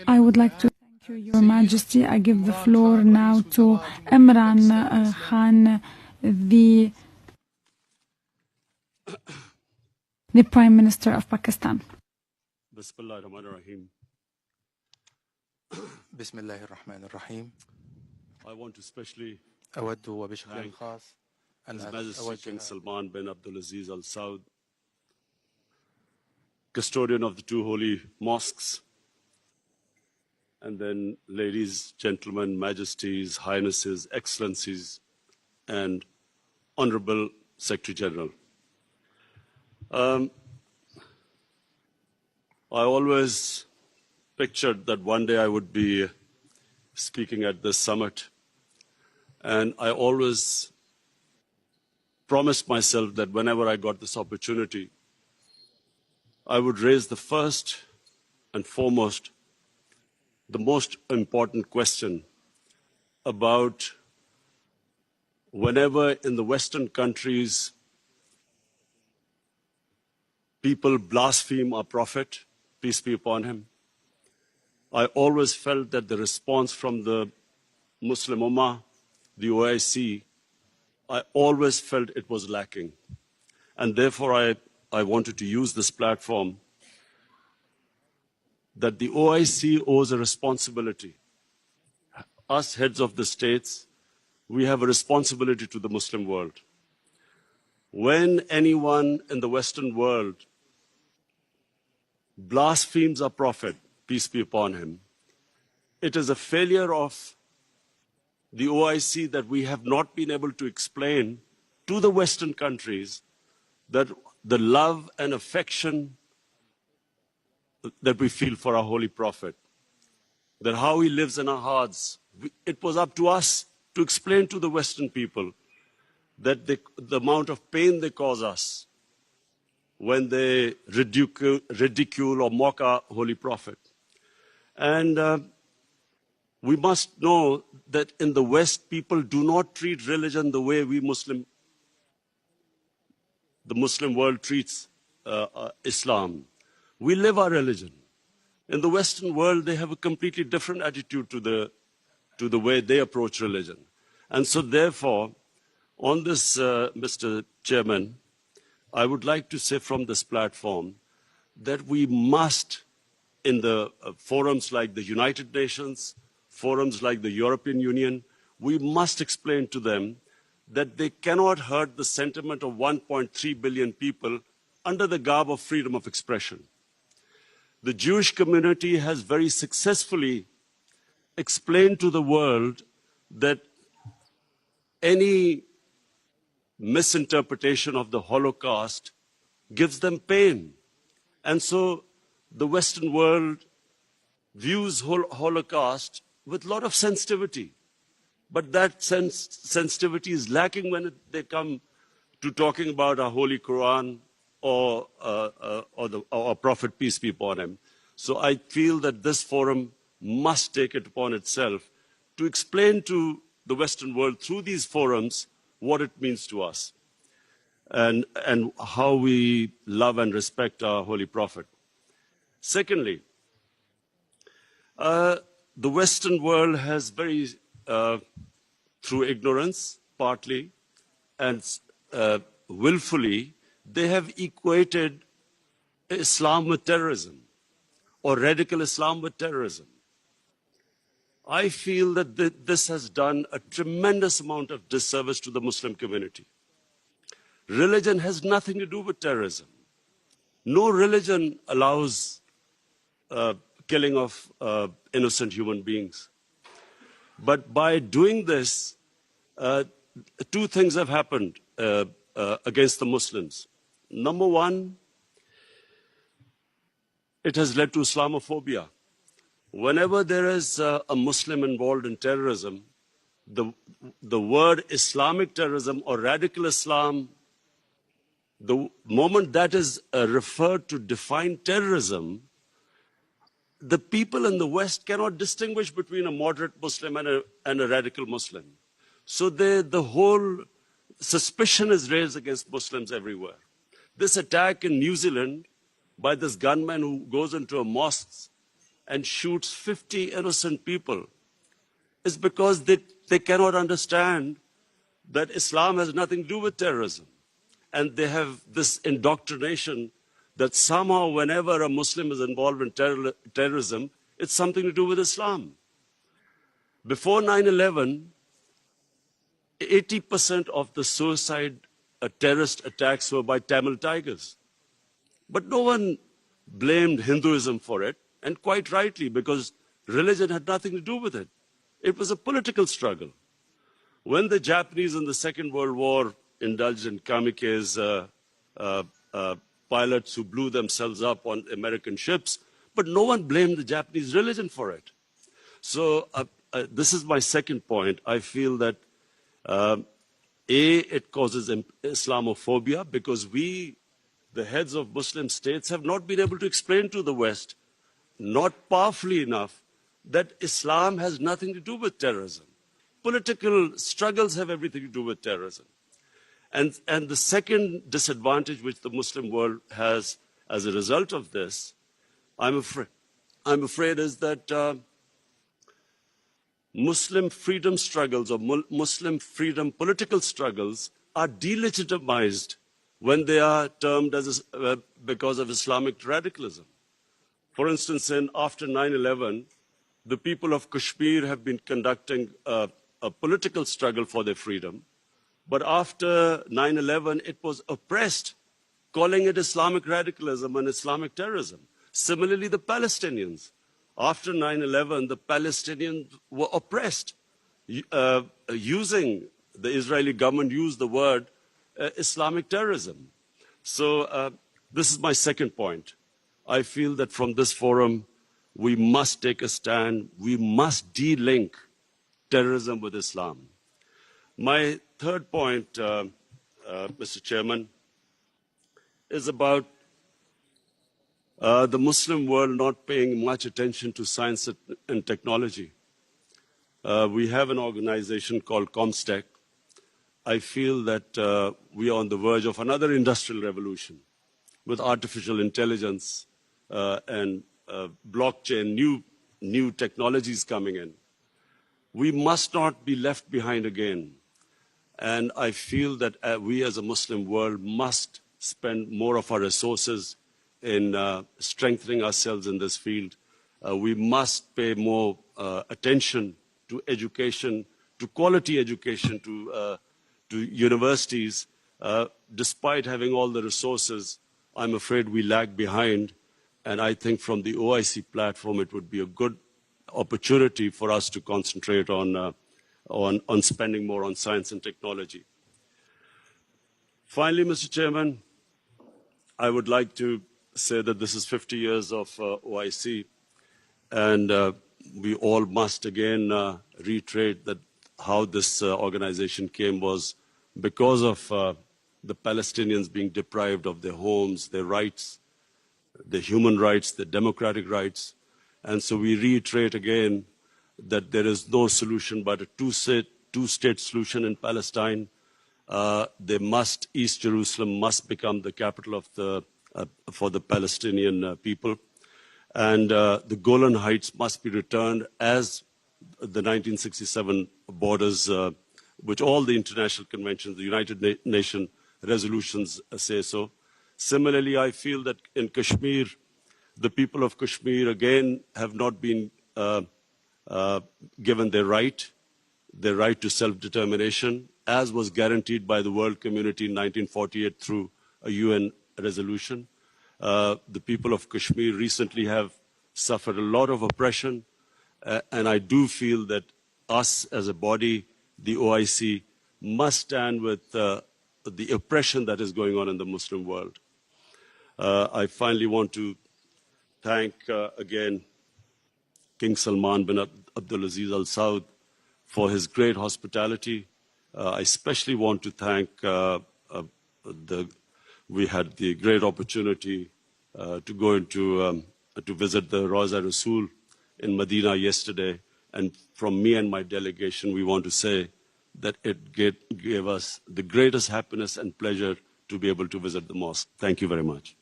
I would like to thank you, Your Majesty. I give the floor now to IMRAN Khan, the Prime Minister of Pakistan. Bismillahirrahmanirrahim. Bismillahirrahmanirrahim. I want to specially أود وبشكل خاص His Majesty King Salman bin Abdulaziz Al Saud, custodian of the two holy mosques, and then ladies, gentlemen, majesties, highnesses, excellencies, and Honorable Secretary General. I always pictured that one day I would be speaking at this summit, and I always promised myself that whenever I got this opportunity, I would raise the first and foremost, the most important question about whenever in the Western countries people blaspheme our Prophet, peace be upon him, I always felt that the response from the Muslim Ummah, the OIC, I always felt it was lacking. And therefore, I wanted to use this platform that the OIC owes a responsibility. Us heads of the states, we have a responsibility to the Muslim world. When anyone in the Western world blasphemes our Prophet, peace be upon him, it is a failure of the OIC that we have not been able to explain to the Western countries that the love and affection that we feel for our Holy Prophet, that how he lives in our hearts, it was up to us to explain to the Western people that the amount of pain they cause us when they ridicule or mock our Holy Prophet. And we must know that in the West, people do not treat religion the way the Muslim world treats Islam. We live our religion. In the Western world, they have a completely different attitude to the way they approach religion. And so therefore, on this, Mr. Chairman, I would like to say from this platform that we must, in the forums like the United Nations, forums like the European Union, we must explain to them that they cannot hurt the sentiment of 1.3 billion people under the garb of freedom of expression. The Jewish community has very successfully explained to the world that any misinterpretation of the Holocaust gives them pain. And so the Western world views Holocaust with a lot of sensitivity. But that sensitivity is lacking when they come to talking about our Holy Quran or our Prophet, peace be upon him. So I feel that this forum must take it upon itself to explain to the Western world through these forums what it means to us and how we love and respect our Holy Prophet. Secondly, the Western world has very, through ignorance, partly, and willfully, they have equated Islam with terrorism, or radical Islam with terrorism. I feel that this has done a tremendous amount of disservice to the Muslim community. Religion has nothing to do with terrorism. No religion allows killing of innocent human beings. But by doing this, two things have happened against the Muslims. Number one, it has led to Islamophobia. Whenever there is a Muslim involved in terrorism, the word Islamic terrorism or radical Islam, the moment that is referred to define terrorism, the people in the West cannot distinguish between a moderate Muslim and a radical Muslim. So the whole suspicion is raised against Muslims everywhere. This attack in New Zealand by this gunman who goes into a mosque and shoots 50 innocent people is because they cannot understand that Islam has nothing to do with terrorism. And they have this indoctrination that somehow whenever a Muslim is involved in terrorism, it's something to do with Islam. Before 9/11, 80% of the suicide terrorist attacks were by Tamil Tigers. But no one blamed Hinduism for it, and quite rightly, because religion had nothing to do with it. It was a political struggle. When the Japanese in the Second World War indulged in kamikaze pilots who blew themselves up on American ships, but no one blamed the Japanese religion for it. So this is my second point. I feel that it causes Islamophobia because we, the heads of Muslim states, have not been able to explain to the West, not powerfully enough, that Islam has nothing to do with terrorism. Political struggles have everything to do with terrorism. And the second disadvantage which the Muslim world has as a result of this, I'm afraid is that Muslim freedom struggles or Muslim freedom political struggles are delegitimized when they are termed as because of Islamic radicalism. For instance, after 9/11, the people of Kashmir have been conducting a political struggle for their freedom. But after 9/11, it was oppressed, calling it Islamic radicalism and Islamic terrorism. Similarly, the Palestinians. After 9/11, the Palestinians were oppressed, using the Israeli government used the word Islamic terrorism. So this is my second point. I feel that from this forum, we must take a stand. We must de-link terrorism with Islam. My third point, Mr. Chairman, is about the Muslim world not paying much attention to science and technology. We have an organization called ComStech. I feel that we are on the verge of another industrial revolution with artificial intelligence and blockchain, new technologies coming in. We must not be left behind again. And I feel that we as a Muslim world must spend more of our resources in strengthening ourselves in this field. We must pay more attention to education, to quality education, to universities. Despite having all the resources, I'm afraid we lag behind. And I think from the OIC platform, it would be a good opportunity for us to concentrate on spending more on science and technology. Finally, Mr. Chairman, I would like to say that this is 50 years of OIC, and we all must again reiterate that how this organization came was because of the Palestinians being deprived of their homes, their rights, their human rights, their democratic rights. And so we reiterate again that there is no solution but a two-state solution in Palestine. East Jerusalem must become the capital of for the Palestinian people. And the Golan Heights must be returned as the 1967 borders, which all the international conventions, the United Nations resolutions say so. Similarly, I feel that in Kashmir, the people of Kashmir, again, have not been given their right to self-determination, as was guaranteed by the world community in 1948 through a UN resolution. The people of Kashmir recently have suffered a lot of oppression, and I do feel that us as a body, the OIC, must stand with the oppression that is going on in the Muslim world. I finally want to thank again King Salman bin Abdulaziz Al Saud for his great hospitality. I especially want to thank we had the great opportunity to go into to visit the Rawza Rasul in Medina yesterday, and from me and my delegation, we want to say that it gave us the greatest happiness and pleasure to be able to visit the mosque. Thank you very much.